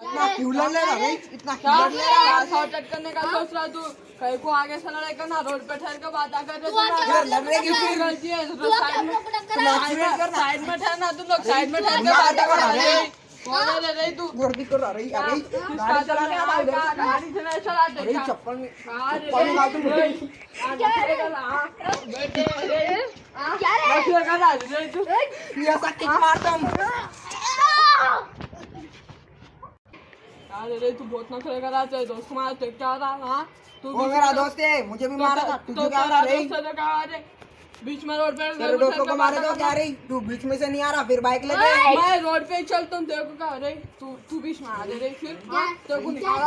इतना क्यों लड़ ले रहा है? इतना क्यों लड़ ले रहा है? शॉर्टकट करने का सोच रहा तू कहीं को आगे से लड़ाई करना रोड पे ठहर के बात कर रहे यार लड़ रहे क्यों फिर? गलती है तुम एक्सीडेंट करना। साइड में ठहरना तुम लोग साइड में ठहर के बात कर रहे हैं कौन ले रही तू वर्दी कर रही है अरे गाड़ी चला के आता है गाड़ी से नहीं चलाते अरे चप्पल में मार दूं ये ऐसा किक मारता हूं अरे तू बहुत नखरे करा है दोस्त तुम्हारा तो क्या था हाँ तू वो मेरा दोस्त है मुझे भी मारा था तुझे क्या मारा रे बीच में रोड पे तेरे दोस्तों को मारे तो क्या रे तू बीच में से नहीं आ रहा फिर बाइक लेके मैं रोड पे ही चलता हूँ देखो क्या रे तू बीच में आ रे फिर तेरे को निकाला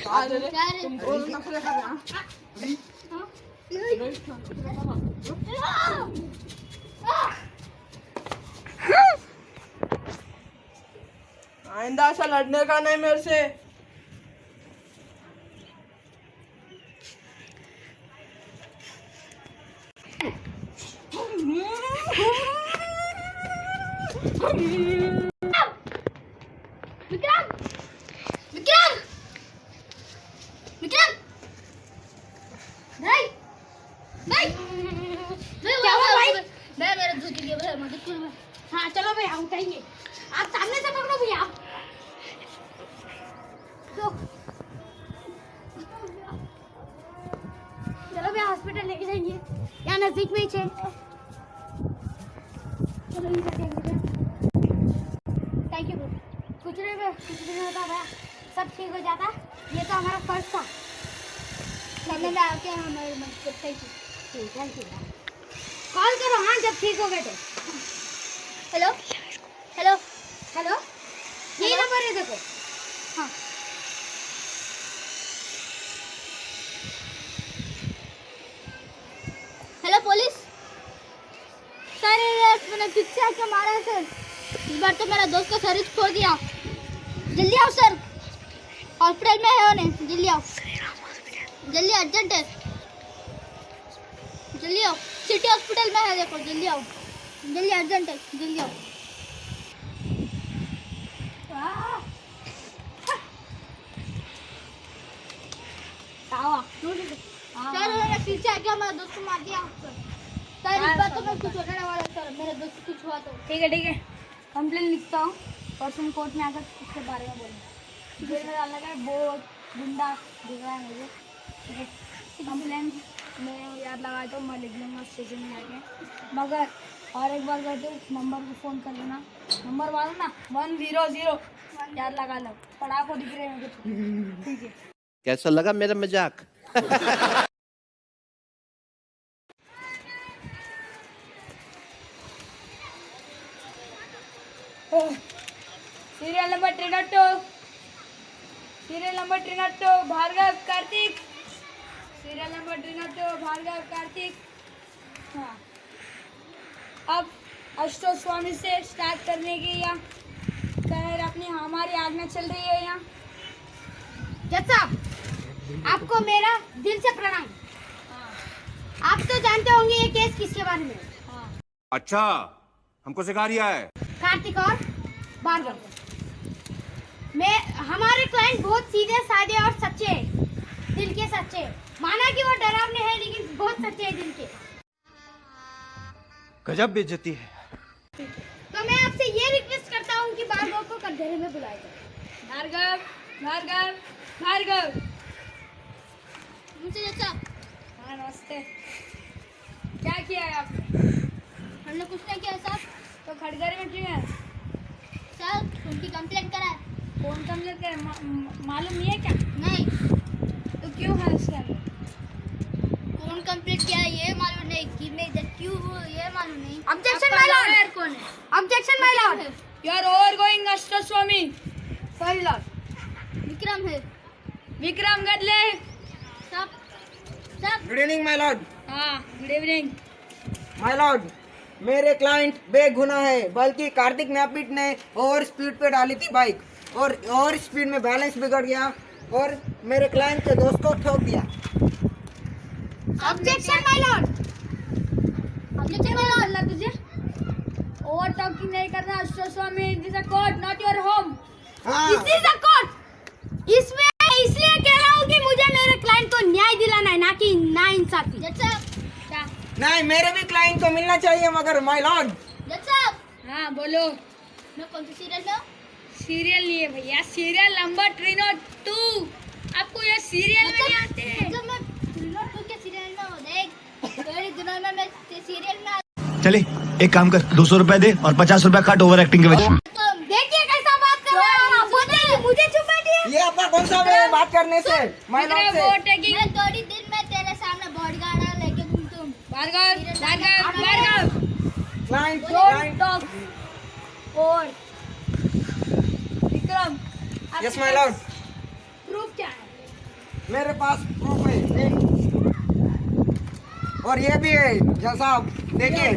आ रे तुम बहुत नखरे कर रहे आइंदा ऐसा लड़ने का नहीं मेरे से विक्रम विक्रम विक्रम भाई भाई क्या हुआ भाई मैं मेरे दूध के लिए मदद करूंगा हाँ चलो भाई हम उठाएंगे आप सामने से पकड़ो भैया आप तो चलो भैया हॉस्पिटल लेके जाएंगे यहाँ नजदीक में ही है चलो थैंक यू कुछ नहीं होता भैया सब ठीक हो जाता ये तो हमारा फर्ज था करने में आके हमारे थैंक यू कॉल करो हाँ जब ठीक हो गए तो हेलो हेलो हेलो यही नंबर है देखो हाँ हेलो पुलिस सर मैंने पीछे आके मारा है सर इस बार तो मेरा दोस्त का सर छोड़ दिया जल्दी आओ सर हॉस्पिटल में है उन्हें जल्दी आओ जल्दी अर्जेंट है जल्दी आओ सिटी हॉस्पिटल में है देखो जल्दी आओ जल्दी अर्जेंट है जल्दी आओ सर मैंने पीछे आके हमारा दोस्त को मार दिया सर इस बार तो मैं कुछ होने वाला सर मेरे दोस्त को कुछ हुआ तो ठीक है कंप्लेन लिखता हूँ परसों कोर्ट में आकर उसके बारे में बोलूँ जेल में डालने का बहुत गुंडा दिख रहा है मुझे ठीक है कंप्लेन मैं याद लगाता हूँ मैं लिख लूँगा स्टेशन में जाके मगर और एक बार करते नंबर को फ़ोन कर लेना नंबर मारो ना 100 याद लगा लो पढ़ाको दिख रहे हैं मुझे ठीक है कैसा लगा मेरा मजाक serial number 302 serial number 302 Bhargav Kartik serial number 302 Bhargav Kartik हाँ अब अष्टो स्वामी से स्टार्ट करने की या खैर अपनी हमारी आज्ञा चल रही है यहाँ जज साहब आपको मेरा दिल से प्रणाम आप तो जानते होंगे ये केस किसके बारे में हाँ अच्छा हमको सिखा रिया है कार्तिक और भार्गव मैं हमारे क्लाइंट बहुत सीधे साधे और सच्चे हैं दिल के सच्चे माना कि वो डरावने हैं लेकिन बहुत सच्चे हैं दिल के गजब बेइज्जती है तो मैं आपसे ये रिक्वेस्ट करता हूँ कि भार्गव को कटघरे में बुलाया जाए भार्गव भार्गव भार्गव मुझे अच्छा हाँ नमस्ते क्या किया है आपने हमने कुछ नहीं किया साहब तो खड़गरे में क्यों है सर उनकी कंप्लेंट करा है कौन कंप्लेंट करे मालूम नहीं है क्या नहीं तो क्यों है उसके अंदर कौन कंप्लेंट किया है ये मालूम नहीं कि मैं इधर क्यों हूँ ये मालूम नहीं ऑब्जेक्शन माय लॉर्ड कौन है objection my lord you are over going अष्ट स्वामी सॉरी लॉर्ड विक्रम है विक्रम गदले सब सब गुड इवनिंग माय लॉर्ड हाँ गुड इवनिंग माय लॉर्ड मेरे क्लाइंट बेगुनाह है बल्कि कार्तिक नापित ने ओवर स्पीड पे डाली थी बाइक और ओवर स्पीड में बैलेंस बिगड़ गया और मेरे क्लाइंट के दोस्त को ठोक दिया objection my lord objection my lord अल्लाह तुझे ओवर टॉकिंग नहीं करना Ashta Swami this a court not your home हाँ। This is a court. इसमें इसलिए कह रहा हूँ कि मुझे मेरे क्लाइंट को न्याय दिलाना है, ना कि नाइंसाफी। जज साहब क्या? नहीं, मेरे भी क्लाइंट को मिलना चाहिए, मगर माय लॉर्ड। जज साहब हाँ बोलो। मैं कौन सी सीरियल में? सीरियल नहीं है भैया, सीरियल नंबर 302। आपको ये सीरियल नहीं आते हैं? मतलब मैं 302 के सीरियल में हूँ। देख थोड़े दिनों में मैं सीरियल में चले एक काम कर, 200 रुपए दे और 50 रुपए काट ओवर एक्टिंग के वजह। देखिए कैसा बात कर रहे हो आप। बोलते हैं मुझे चुप बैठिए। ये आपका कौन सा वे है बात करने से? माय लॉर्ड से मैं थोड़ी दिन में तेरे सामने बॉडीगार्ड लेके घूमता हूँ। क्लाइंट टॉक और Vikram yes my Lord. Proof क्या है? मेरे पास प्रूफ है एक। और ये भी है जज साहब, देखिए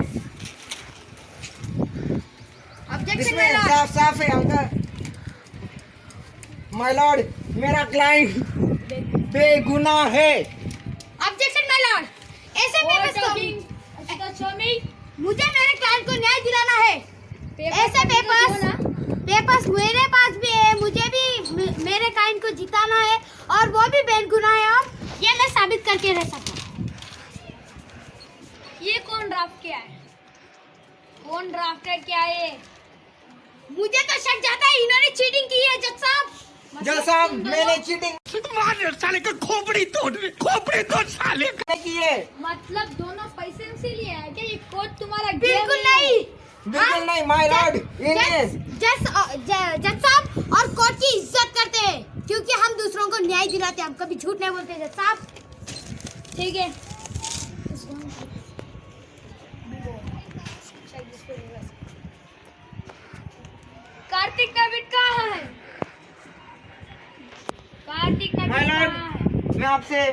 ऑब्जेक्शन इसमें माय लॉर्ड। साफ साफ है अंकल। माय लॉर्ड, मेरा क्लाइंट बेगुनाह है। Objection my Lord. ऐसे पेपर्स को मुझे मेरे क्लाइंट को न्याय दिलाना है। ऐसे पेपर्स मेरे पास भी है। मुझे भी मेरे क्लाइंट को जिताना है और वो भी बेगुनाह है और ये मैं साबित करके रह सकता हूँ। ये कौन ड्राफ्ट किया है? कौन ड्राफ्टेड किया है? मुझे तो शक जाता है इन्होंने चीटिंग की है जज साहब। जज साहब, मैंने चीटिंग साले का खोपड़ी तोड़ साले। नहीं की है। मतलब दोनों पैसे से लिए है क्या? ये कोड तुम्हारा बिल्कुल नहीं। बिल्कुल नहीं माय लॉर्ड। जज साहब और कोर्ट की इज्जत करते हैं क्योंकि हम दूसरों को न्याय दिलाते हैं। हम कभी झूठ नहीं बोलते जज साहब। ठीक है। कार्तिक नवीन कहाँ है? कार्तिक माय नवीन लॉर्ड, कहाँ है?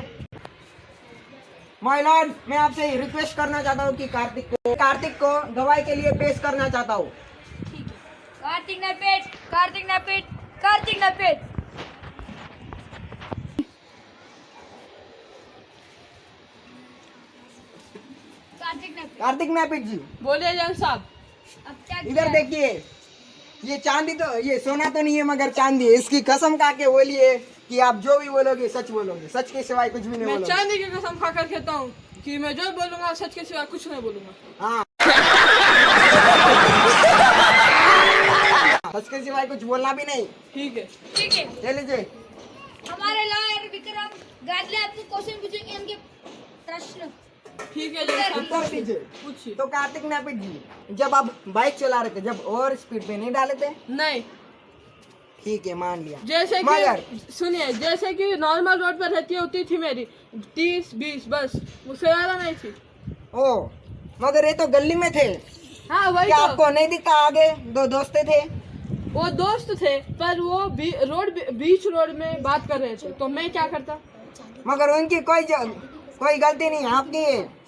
माय लॉर्ड, मैं आपसे रिक्वेस्ट करना चाहता हूँ कि कार्तिक को गवाही के लिए पेश करना चाहता हूँ। कार्तिक न पेट, कार्तिक न पेट, कार्तिक न पेट। कार्तिक नापित जी, बोलिए जज साहब। अब क्या इधर देखिए। ये चांदी तो, ये सोना तो नहीं है मगर चांदी है। इसकी कसम खा के बोलिए कि आप जो भी बोलोगे सच बोलोगे, सच के सिवाय कुछ भी नहीं मैं बोलोगे। चांदी की कसम खाकर कहता हूँ कि मैं जो बोलूंगा सच के सिवा कुछ नहीं बोलूंगा। हाँ, सच के सिवाय कुछ बोलना भी नहीं। ठीक है। ठीक है। ले लीजिए। हमारे लॉयर विक्रम गाडले आपको क्वेश्चन पूछेंगे, उनके प्रश्न। ठीक है जज साहब, उत्तर दीजिए। पूछिए। तो कार्तिक नापित जी, जब आप बाइक चला रहे थे, जब ओवर स्पीड पे नहीं डाले थे? नहीं, ठीक है, मान लिया। जैसे मगर कि सुनिए, जैसे कि नॉर्मल रोड पर रहती होती थी मेरी 30-20 बस, उससे ज्यादा नहीं थी। ओ, मगर ये तो गली में थे। हाँ वही क्या तो। आपको नहीं दिखता आगे दो दोस्त थे? वो दोस्त थे पर वो बीच रोड में बात कर रहे थे, तो मैं क्या करता? मगर उनकी कोई गलती नहीं, आपकी है।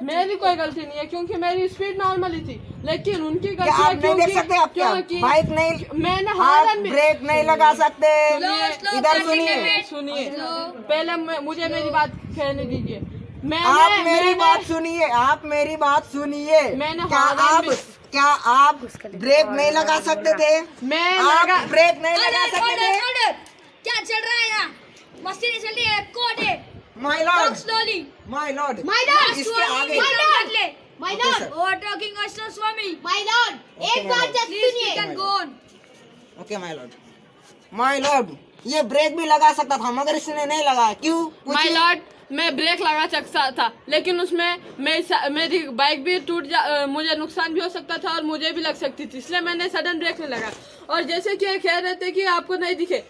मेरी कोई गलती नहीं है क्योंकि मेरी स्पीड नॉर्मल ही थी, लेकिन उनकी क्या गलती आप है नहीं देख सकते? आप क्या क्योंकि बाइक नहीं, मैंने आप हॉर्न भी ब्रेक नहीं लगा सकते? इधर सुनिए, सुनिए, पहले मुझे मेरी बात कहने दीजिए। आप मेरी बात सुनिए, आप मेरी बात सुनिए। मैंने क्या आप ब्रेक नहीं लगा सकते थे? आप ब्रेक नहीं लगा सकते थे? क्या चल रहा है यहाँ? मस्ती नहीं चल रही है, कोड है। My lord, slowly my lord, my lord, इसके आगे my lord, my Okay, lord, sir. Over talking Ashto Swami, my lord, एक my बात lord. जस्ट सुनिए, can go on. Okay my lord, my lord, ये ब्रेक भी लगा सकता था मगर इसने नहीं लगाया, क्यों? माय पूछिए। लॉर्ड, मैं ब्रेक लगा सकता था, लेकिन उसमें मेरी बाइक भी मुझे नुकसान भी हो सकता था और मुझे भी लग सकती थी, इसलिए मैंने सडन ब्रेक नहीं लगा। और जैसे कि ये कह रहे थे कि आपको नहीं दिखे,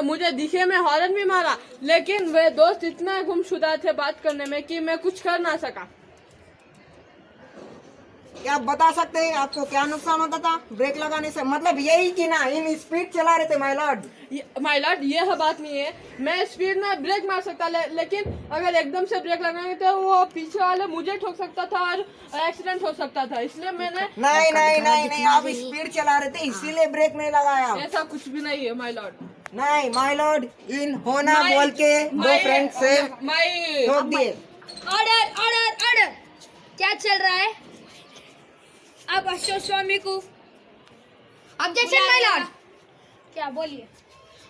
मुझे दिखे, मैं हॉर्न भी मारा, लेकिन वे दोस्त इतना गुमशुदा थे बात करने में कि मैं कुछ कर ना सका। क्या आप बता सकते हैं आपको क्या नुकसान होता था ब्रेक लगाने से? मतलब यही कि ना, इन स्पीड चला रहे थे माय लॉर्ड। माय लॉर्ड, यह बात नहीं है, मैं स्पीड में ब्रेक मार सकता, लेकिन अगर एकदम से ब्रेक लगाएंगे तो वो पीछे वाले मुझे ठोक सकता था और एक्सीडेंट हो सकता था, इसलिए मैंने नहीं, आप स्पीड चला रहे थे इसीलिए ब्रेक नहीं लगाया। ऐसा कुछ भी नहीं है माय लॉर्ड। नहीं माय लॉर्ड, इन होना बोल के दो फ्रेंड से ठोक दिए। ऑर्डर ऑर्डर ऑर्डर, क्या चल रहा है? अब अशोक स्वामी को ऑब्जेक्शन माय लॉर्ड, क्या बोलिए?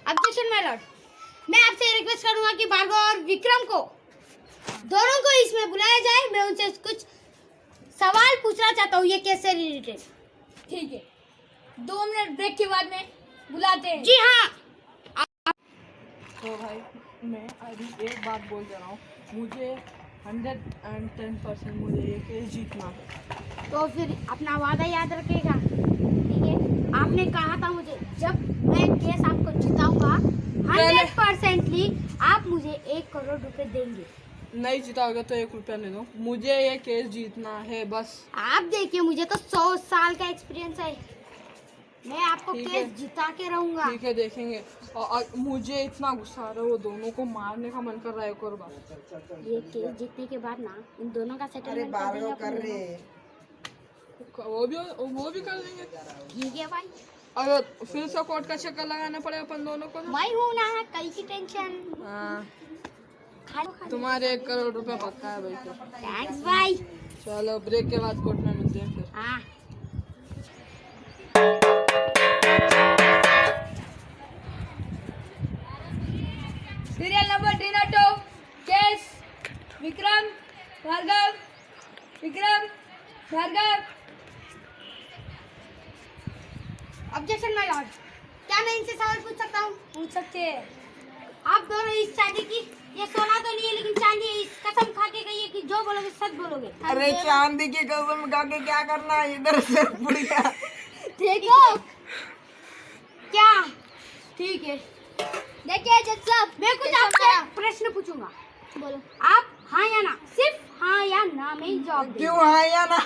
ऑब्जेक्शन माय लॉर्ड, मैं आपसे रिक्वेस्ट करूंगा कि भार्गव और विक्रम को दोनों को इसमें बुलाया जाए। मैं उनसे कुछ सवाल पूछना चाहता हूँ ये केस से रिलेटेड। ठीक है, 2 मिनट ब्रेक के बाद में बुलाते हैं। जी हाँ। तो भाई मैं अभी एक बात बोल दे रहा हूँ, मुझे 110% मुझे ये केस जीतना है। तो फिर अपना वादा याद रखिएगा, ठीक है? आपने कहा था मुझे जब मैं केस आपको जिताऊंगा 100%ली आप मुझे 1 करोड़ रुपए देंगे। नहीं जीताओगे तो 1 रुपया नहीं दो, मुझे ये केस जीतना है बस। आप देखिए, मुझे तो 100 साल का एक्सपीरियंस है, मैं आपको ठीक केस है। जिता के रहूंगा। ठीक है, देखेंगे। और मुझे इतना गुस्सा आ रहा है, वो दोनों को मारने का मन कर रहा है एक और बार। ये केस जीतने के बाद ना इन दोनों का अरे सेटलमेंट कर भार्गव देंगे कर अपन रहे दोनों। वो भी कर देंगे। ठीक है भाई, अगर फिर से कोर्ट का चक्कर लगाना पड़ेगा अपन दोनों को तो। मैं हूँ ना, कल की टेंशन। हाँ, खा तुम्हारे 1 करोड़ रुपया पक्का है भाई। फिर थैंक्स भाई। चलो ब्रेक के बाद कोर्ट में मिलते हैं फिर। हाँ, serial number 302 case Vikram Bhargav. Objection my lord, क्या मैं इनसे सवाल पूछ सकता हूँ? पूछ सकते हैं। आप दोनों इस चांदी की, ये सोना तो नहीं है लेकिन चांदी है, इस कसम खा के कहिए कि जो बोलोगे सच बोलोगे। अरे चांदी की कसम खा के क्या करना है, इधर से बुढ़िया। देखो क्या, ठीक है। देखिए जज साहब, मैं कुछ आपसे प्रश्न पूछूंगा, बोलो। आप हाँ या ना, सिर्फ हाँ या ना में ही जवाब दें। क्यों हाँ या ना?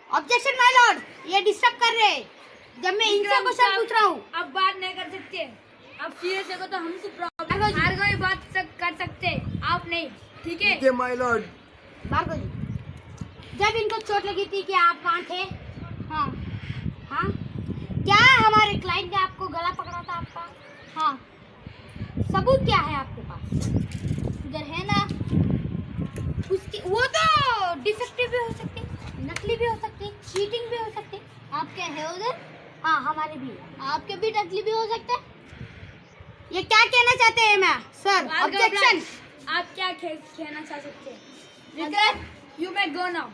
ऑब्जेक्शन माय लॉर्ड, ये डिस्टर्ब कर रहे हैं जब मैं इनसे क्वेश्चन पूछ रहा हूँ। अब बात नहीं कर सकते, अब सीरियस है तो हमको प्रॉब्लम। भार्गव ही बात कर सकते, आप नहीं। ठीक है? ठीक है माय लॉर्ड। भार्गव जी, जब इनको चोट लगी थी कि आप कहाँ थे? हाँ हाँ, क्या हमारे क्लाइंट ने आपको गला पकड़ा था आपका? हाँ। सबूत क्या है आपके पास? इधर है ना। उसकी वो तो डिफेक्टिव भी हो सकती, नकली भी हो सकती, चीटिंग भी हो सकती। आपके है उधर? हाँ, हमारे भी। आपके भी नकली भी हो सकते। ये क्या कहना चाहते हैं मैं सर? ऑब्जेक्शन। आप क्या कहना चाह सकते हैं? Vikram, you may go now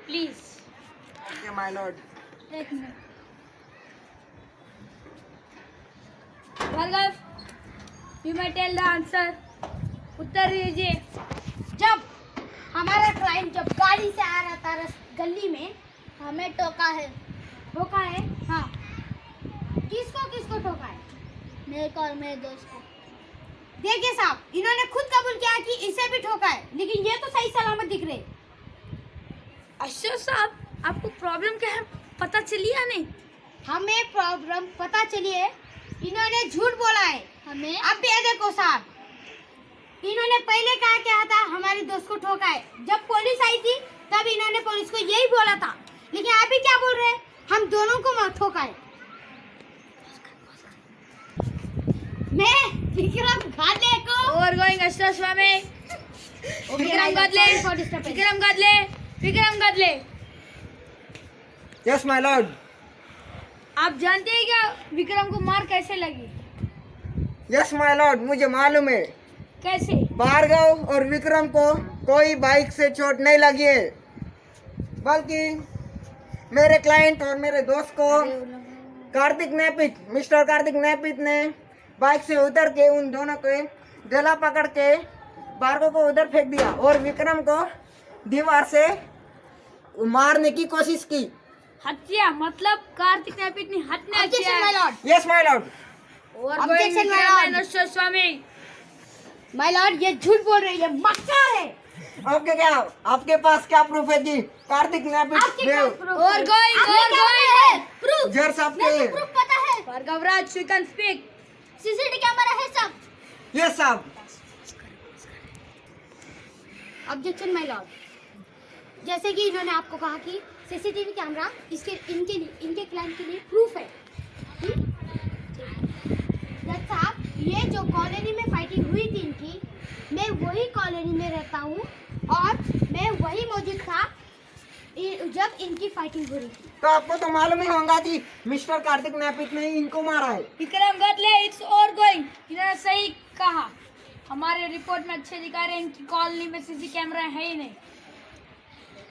please. ठीक है माय लॉर्ड। एक minute. Bhargav, you may tell the answer. उत्तर दीजिए। जब हमारा क्लाइंट जब गाड़ी से आ रहा था गली में, हमें टोका है। टोका है? हाँ। किसको टोका है? मेरे को और मेरे दोस्त को। देखिए साहब, इन्होंने खुद कबूल किया कि इसे भी ठोका है, लेकिन ये तो सही सलामत दिख रहे। अशोक साहब, आपको प्रॉब्लम क्या है पता चली या नहीं? हमें प्रॉब्लम पता चली है, इन्होंने झूठ बोला है हमें। अब ये देखो साहब, इन्होंने पहले कहा क्या था, हमारे दोस्त को ठोका है। जब पुलिस आई थी तब इन्होंने पुलिस को यही बोला था, लेकिन अभी क्या बोल रहे हैं, हम दोनों को ठोका है। मैं विक्रम गादले को over going Ashok Swami. Vikram Gadle. Yes my lord. आप जानते हैं क्या विक्रम को मार कैसे लगी? यस माय लॉर्ड, मुझे मालूम है। कैसे? भार्गव और विक्रम को कोई बाइक से चोट नहीं लगी है, बल्कि मेरे क्लाइंट और मेरे दोस्त को मिस्टर कार्तिक नैपित ने बाइक से उतर के उन दोनों के गला पकड़ के भार्गव को उधर फेंक दिया और विक्रम को दीवार से मारने की कोशिश की। हत्या मतलब कार्तिक नैपित ने हत्या ऑब्जेक्शन माय किया। Lord. Yes my Lord. Objection, my lord. Ashok Swami. My lord, ये झूठ बोल रही है, मक्का है। आपके पास क्या प्रूफ है कि कार्तिक आपके पास नैपित proof और है? going, आपने और क्या going। पता है? Proof। जर साहब मेरे के को proof पता है। भार्गव राज, you can speak। CCTV camera है सब। यस साहब। ऑब्जेक्शन माय लॉर्ड, जैसे कि इन्होंने आपको कहा कि सीसीटीवी कैमरा इनके क्लाइंट के लिए प्रूफ है। जज साहब, ये जो कॉलोनी में फाइटिंग हुई थी इनकी, मैं वही कॉलोनी में रहता हूँ और मैं वही मौजूद था जब इनकी फाइटिंग हो रही थी। तो आपको तो मालूम ही होगा कि मिस्टर कार्तिक नापित ने इनको मारा है। विक्रम गदले इट्स और गोइंग, इन्होंने सही कहा। हमारे रिपोर्ट में अच्छे दिखा रहे हैं इनकी कॉलोनी में सीसी कैमरा है ही नहीं।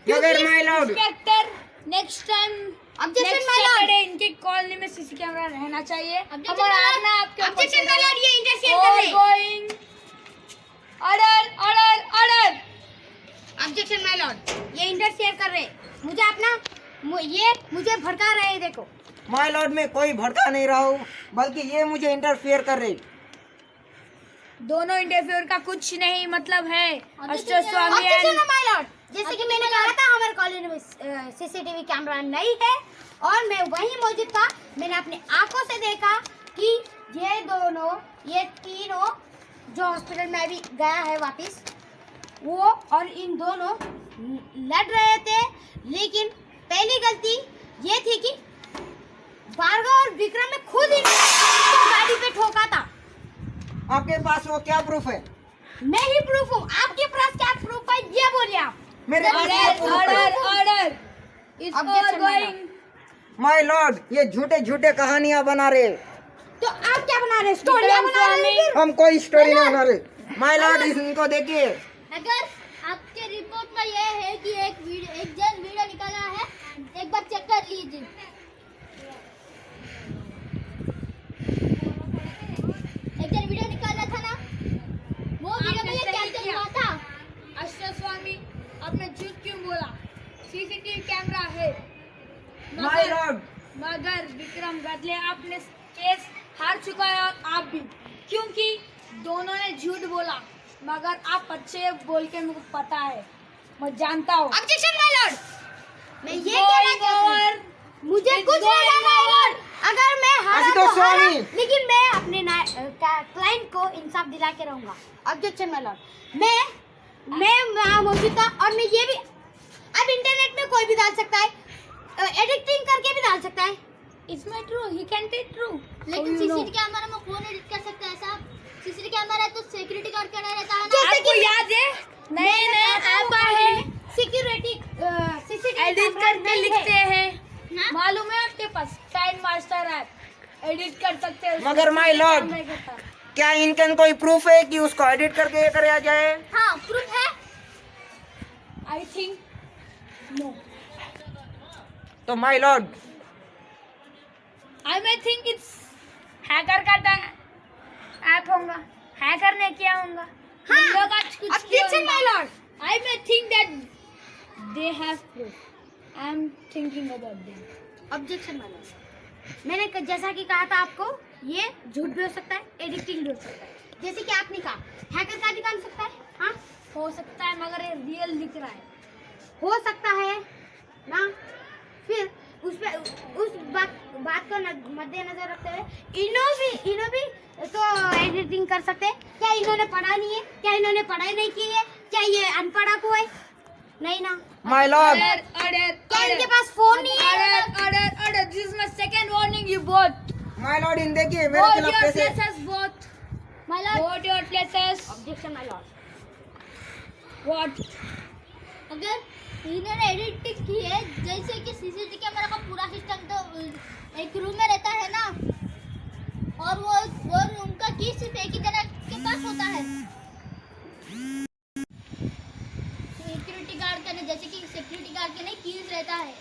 मगर my Lord, inspector next time Objection, my lord. Saturday इनके कॉलोनी में सीसी कैमरा रहना चाहिए। Objection, हमारा my lord. आना आपके ऊपर Objection, चलेगा। my lord, ये interfere कर रहे हैं। Going. Order order order. Objection my lord, ये इंटरफेयर कर रहे हैं। मुझे अपना ये मुझे भड़का रहे हैं। देखो माय लॉर्ड, मैं कोई भड़का नहीं रहा हूँ, बल्कि ये मुझे इंटरफेयर कर रही। दोनों इंटरफेयर का कुछ नहीं मतलब है। Aster Swami objection my Lord, जैसे कि मैंने कहा था हमारे कॉलोनी में सीसीटीवी कैमरा नहीं है और मैं वहीं मौजूद था। मैंने अपनी आंखों से देखा कि ये तीनों जो हॉस्पिटल में अभी गया है वापस, वो और इन दोनों लड़ रहे थे। लेकिन पहली गलती ये थी कि भार्गव और विक्रम ने खुद ही गाड़ी पे ठोका था। आपके पास वो क्या प्रूफ है? मैं ही प्रूफ हूँ। आपके पास क्या प्रूफ है ये बोलिए आप। मेरे पास क्या ऑर्डर प्रूफ है? Order order. इट्स Objection, और my गोइंग। माय लॉर्ड, ये झूठे झूठे कहानियां बना रहे हैं। तो आप क्या बना रहे? स्टोरियां बना रहे हैं? हम कोई स्टोरी नहीं बना रहे। माय लॉर्ड, इनको देखिए। अगर आपके रिपोर्ट में ये है कि एक जन वीडियो निकाला है, एक बार चेक कर लीजिए। एक जन वीडियो निकाला था ना, वो वीडियो में ये कैप्चर हुआ था। अस्टर स्वामी आपने झूठ क्यों बोला? सीसीटीवी कैमरा है। माय लॉर्ड, मगर विक्रम गदले आपने केस हार चुका है और आप भी, क्योंकि दोनों ने झूठ बोला। मगर आप अच्छे बोल के मुझे पता है, मैं जानता हूँ। ऑब्जेक्शन माय लॉर्ड, मैं ये कहना चाहता हूँ, मुझे कुछ नहीं करना है लॉर्ड। अगर मैं हारा आशुतोष तो हारा, स्वामी। लेकिन मैं अपने क्लाइंट को इंसाफ दिला के रहूंगा। ऑब्जेक्शन माय लॉर्ड, मैं वहाँ मौजूद था और मैं ये भी, अब इंटरनेट में कोई भी डाल सकता है, एडिटिंग करके भी डाल सकता है। It's my true, he can be true. लेकिन सीसीटीवी कैमरा में कौन एडिट कर सकता है साहब? सीसीटीवी कैमरा है तो सिक्योरिटी गार्ड का नहीं रहता है ना। आपको याद है नए नए ऐप आए हैं, सिक्योरिटी सीसीटीवी एडिट करके लिखते हैं। हाँ? मालूम है आपके पास टाइम मास्टर ऐप, एडिट कर सकते हैं। मगर my lord, क्या इनका कोई प्रूफ है कि उसको एडिट करके ये कराया जाए? हाँ, प्रूफ है। I think no. तो my lord, I may think it's hacker का ऐप होगा, हैकर ने किया होगा। हाँ, हम लोग आज कुछ objection my lord. I may think that they have proof. I am thinking about them. Objection my lord, मैंने जैसा कि कहा था आपको, ये झूठ भी हो सकता है, एडिटिंग भी हो सकता है। जैसे कि आपने कहा हैकर का निकाल सकता है। हाँ, हो सकता है मगर ये रियल दिख रहा है। हो सकता है ना। फिर उस बात को मद्देनजर रखते हुए इन्हों भी तो एडिटिंग कर सकते हैं। क्या इन्होंने पढ़ा नहीं है? क्या इन्होंने पढ़ाई नहीं की है? क्या ये अनपढ़ा को है? नहीं ना। माय लॉर्ड, ऑर्डर क्या इनके पास फोन नहीं है? Order order order. This is my second warning you both. My lord, इन देखिए मेरे Hold खिलाफ your कैसे। places both. My lord, Hold your places. Objection my lord. What? अगर इन्होंने एडिटिंग की है, जैसे कि सीसीटीवी कैमरा का पूरा सिस्टम तो एक रूम में रहता है ना, और वो रूम का की सिर्फ एक ही जना के पास होता है। सिक्योरिटी गार्ड का नहीं, जैसे कि सिक्योरिटी गार्ड के नहीं कीज रहता है।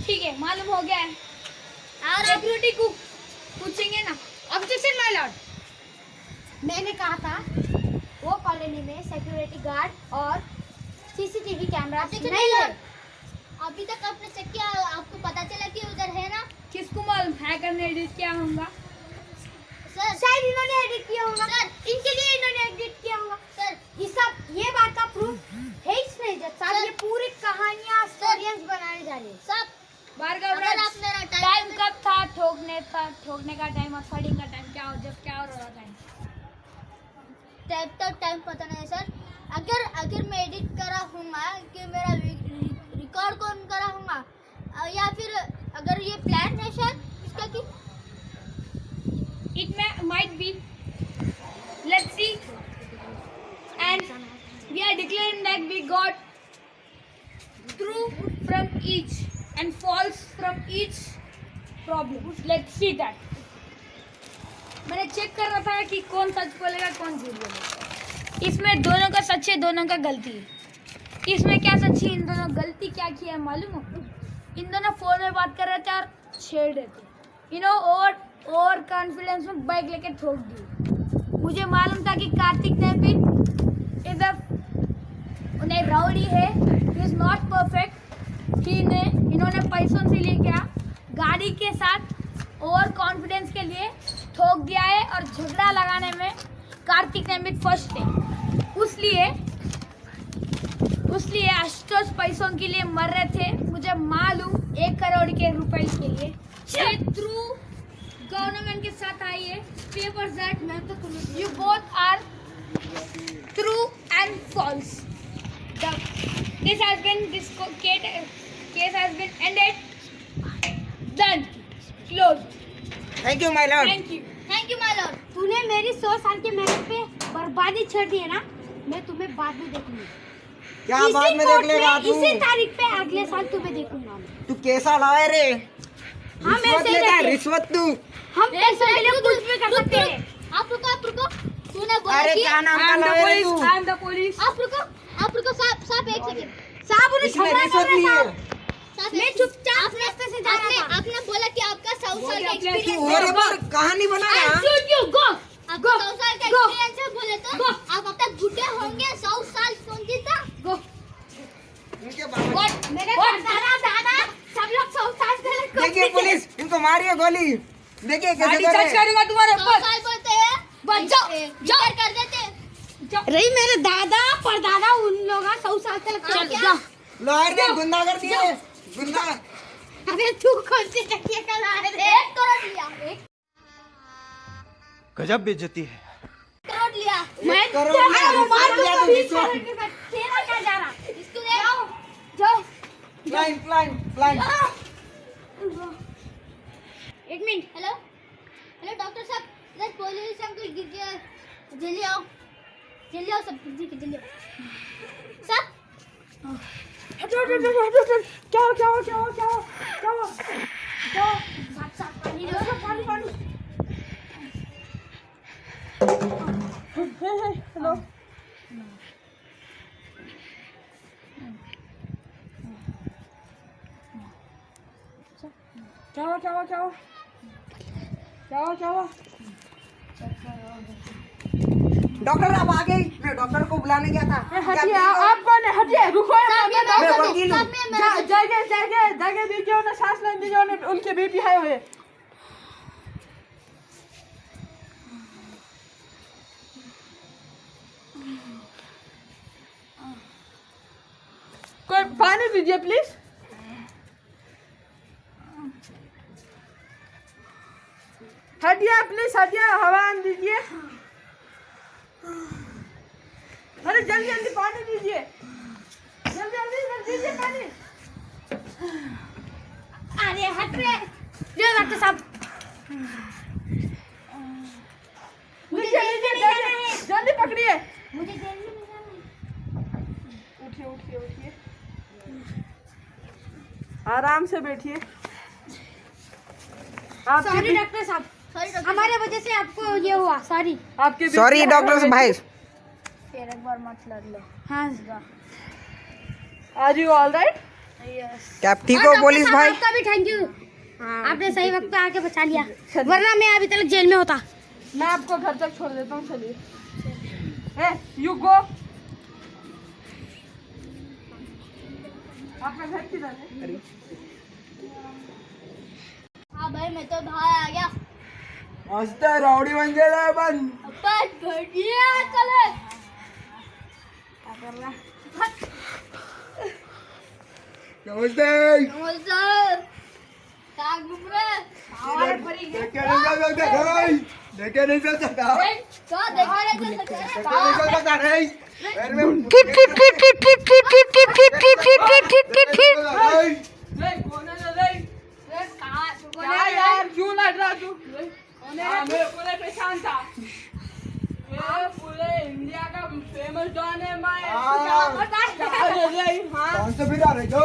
ठीक है, मालूम हो गया है। और सिक्योरिटी को पूछेंगे ना। ऑब्जेक्शन माय लॉर्ड, मैंने कहा था वो कॉलोनी में सिक्योरिटी गार्ड और सीसीटीवी कैमरा नहीं है। अभी तक आपने चेक किया, आपको पता चला कि उधर है ना? किसको मालूम हैकर ने एडिट किया होगा? सर, शायद इन्होंने एडिट किया होगा। सर, इनके लिए इन्होंने एडिट किया होगा। सर, इसका ये बात का प्रूफ है ही नहीं जब साहब, ये पूरी कहानियां स्टोरीज बनाने जा रही है सब। भार्गव अगर आप मेरा टाइम कब था? ठोकने का टाइम और फटिंग का टाइम क्या हो, जब क्या हो रहा टाइम? टाइम पता नहीं सर। अगर मैं एडिट करा हूँगा कि मेरा रिकॉर्ड कौन करा हूँगा, या फिर अगर ये प्लान है सर इसका कि It might be. Let's see. And we are declaring that we got true from each and false from each problem. Let's see that. मैंने चेक कर रहा था कि कौन सच बोलेगा कौन झूठ बोलेगा. इसमें दोनों का सच है, दोनों का गलती है. इसमें क्या सच है, इन दोनों गलती क्या किया है मालूम हो? इन दोनों फोन में बात कर रहे थे और छेड़ रहे थे. ओवर कॉन्फिडेंस में बाइक लेके ठोक दी. मुझे मालूम था कि कार्तिक ने भी उन्हें राउडी है, इज नॉट परफेक्ट. इन्होंने पैसों से लिए क्या गाड़ी के साथ ओवर कॉन्फिडेंस के लिए ठोक दिया है और झगड़ा लगाने में कार्तिक ने भी फर्स्ट है. उसलिए आशुतोष पैसों के लिए मर रहे थे. मुझे मालूम 1 करोड़ के रुपए के लिए थ्रू गवर्नमेंट के साथ आई है. Papers that you both are true and false. This has been case has been ended. Done. Closed. Thank you my lord. Thank you my lord. तूने मेरी 100 साल की मेहनत पे बर्बादी छेड़ दी है ना. मैं तुम्हें बाद में देखूंगी. क्या बाद में देख लेगा तू? इसी तारीख पे अगले साल तुम्हें देखूंगा. तू कैसा लाया रे? हाँ, मैं रिश्वत सही लेता है, कहती हूँ. रिश्वत तू. हम पैसों के लिए कुछ भी कर सकते हैं. आप रुको. तूने बोला अरे कि क्या नाम का लाया रे तू? I am the police. आप रुको साहब 1 सेकंड. साहब उन्हें इसने झगड़ा रिश्वत कर ली रहे है. साहब. मैं चुपचाप रास्ते से जा रहा था. आपने बोला कि आपका 100 साल का तू एक्सपीरियंस और बार कहानी बना रहा है? आपका 100 साल का एक्सपीरियंस है. बोले तो आप अब तक बुढ़े होंगे. 100 साल सोची था. इनके बाबा. मेरे दादा सब लोग 100 साल से देखिए पुलिस, इनको मारिए गोली. देखिए कैसे गाड़ी कर सर्च रहे हैं. करूंगा तुम्हारे 100 ऊपर. साल बोलते हैं. जाओ कर देते. रही मेरे दादा परदादा उन लोग 100 साल तक. चल लॉयर ने गुंडा कर दिया. गुंडा. अबे तू कौन सी टकिया का लाया रे? 1 करोड़ लिया. 1 गजब बेइज्जती है. करोड़ लिया. मैं करोड़ लिया. अरे मार लिया तो दूंगा 20 रिश्वत. करोड़ के बाद. तेरा क्या जा रहा? इसको ले जाओ. क्लाइंट. 1 मिनट. हेलो डॉक्टर साहब. इधर पुलिस अंकल गिर जल्दी आओ सब जल्दी आओ. सब क्या डॉक्टर आप आ गई. मैं डॉक्टर को बुलाने गया था. हटिए. आप कौन है? हटिए. रुको. मैं वकील हूँ. जगह दीजिए उन्हें, सांस लेने दीजिए उन्हें. उनके बीपी हाई हुए. कोई पानी दीजिए प्लीज. हटिए प्लीज, हटिए. हवा आने दीजिए. अरे जल्दी पानी दीजिए. जल्दी दीजिए पानी. अरे हट रे. जो डॉक्टर साहब नीचे जल्दी पकड़िए. मुझे जेल में जाना है. उठिए. आराम से बैठिए. सॉरी डॉक्टर साहब. हमारे वजह से आपको ये हुआ. सॉरी. आपके सॉरी डॉक्टर भाई. फिर एक बार मत लड़ लो. हाँ. Are you all right? क्या आप ठीक हो पुलिस भाई? आपका भी थैंक यू. आपने सही वक्त पे आके बचा लिया, वरना मैं अभी तक जेल में होता. मैं आपको घर तक छोड़ देता हूँ. चलिए. You go. आपका घर किधर है? हाँ भाई मैं तो बाहर आ गया. मस्त राउडी बन गया बन. बस बढ़िया. चले नमस्ते. क्या घूम रहे? देखे नहीं जा सकता. देखे नहीं जा सकता. क्या देख रहे थे? देखे नहीं जा सकता नहीं. पैर में क्या यार क्यों लड़ रहा तू? मैं पूरे परेशान था. ये पूरे इंडिया का फेमस डॉन है. मैं अरे नहीं हाँ कौन से फिर आ रहे जो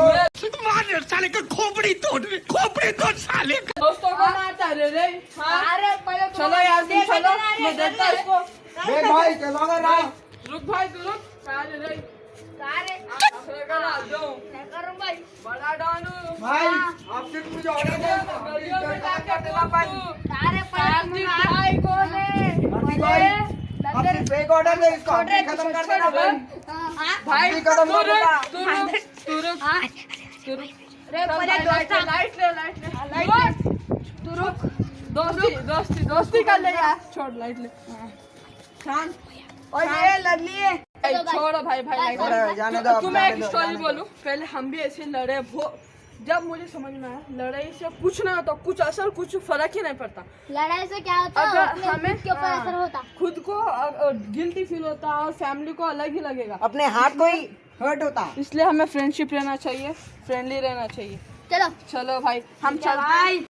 दोस्तों को मारता रे रे हाँ अरे पहले तो चलो यार तुम चलो मैं देखता हूँ इसको बे भाई चलोगे ना रुक भाई तू रुक अरे रे अरे आखिर का डाल दो मैं करूं भाई बड़ा डालू भाई आप सिर्फ मुझे ऑर्डर दो गलियों में जाकर देना पाई अरे कार्तिक भाई कौन है कार्तिक भाई आप सिर्फ एक ऑर्डर दे इसको आप ही खत्म कर देना भाई भाई अभी खत्म तू कर रुक देना तू रुक तू रुक तू रुक रे चल पहले भाई, दोस्त लाइट ले तू रुक दोस्ती कर ले यार छोड़ लाइट ले शांत और ये लड़ली है छोड़ो भाई लाइट छोड़ो, जाने दो, तुम्हें जाने एक दो, स्टोरी जाने दो। बोलूं पहले हम भी ऐसे लड़े वो जब मुझे समझ में आया लड़ाई से कुछ ना होता कुछ असर कुछ फर्क ही नहीं पड़ता लड़ाई से क्या होता अगर अपने हमें खुद के ऊपर असर होता खुद को गिल्टी फील होता और फैमिली को अलग ही लगेगा अपने हाथ को ही हर्ट होता इसलिए हमें फ्रेंडशिप रहना चाहिए फ्रेंडली रहना चाहिए चलो चलो भाई हम चलते हैं